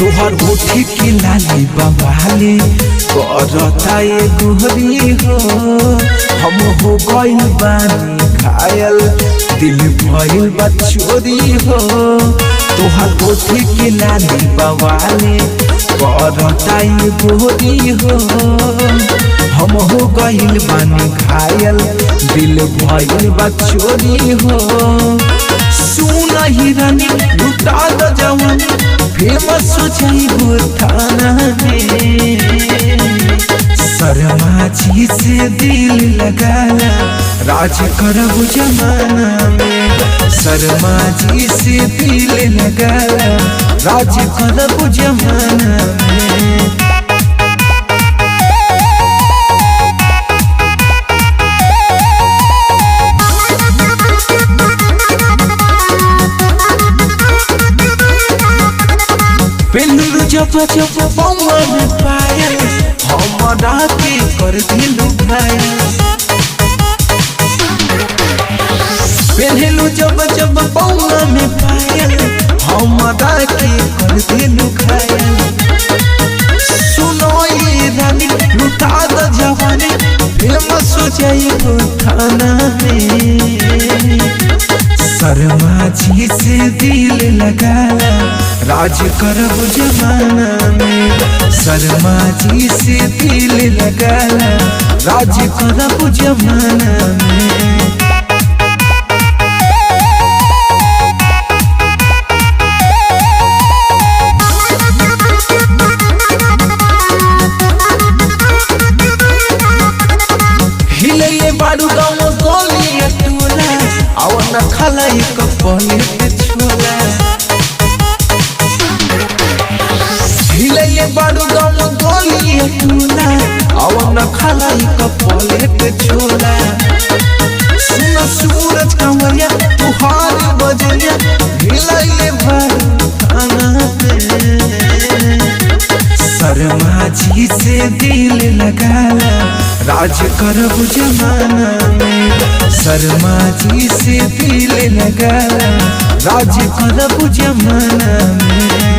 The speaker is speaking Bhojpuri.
तोहर होठी के लाली बवाली करता ये गोरी हो। हम हो गइल बानी घायल दिल भइल बा चोरी हो। तोहर होठी के लाली बवाली करता ये गोरी हो। हम हो गइल बानी घायल दिल भइल बा चोरी हो। सुन हिरानी लुटा द जवानी फेमस हो जाइबो थाना में। शर्मा जी से दिल लगाना राज करब जमाना में। शर्मा जी से दिल लगाना राज करब जमाना में। पेलू जब जब बउआ में पायल हमरा के कर दिलू घायल। पेलू जब जब बउआ में पायल हमरा के कर दिलू घायल। सुनो ये रानी लुटा द जवानी फेमस हो जाइबो थाना में। शर्मा जी से दिल लगाना राज करब जमाना में। शर्मा जी से दिल लगाना राज करब जमाना में। हिले बारू गाँव गोलिया टोला आवन खाला एक पलेट छोला। हिले बारू गाँव गोलिया टोला आवन खाला एक पलेट छोला। सुन सूरज कंवरिया तुहार बजरिया हिले बारू खाना में। शर्मा जी से दिल लगाना राज करब जमाना में। शर्मा जी से दिल लगाना राज करब जमाना में।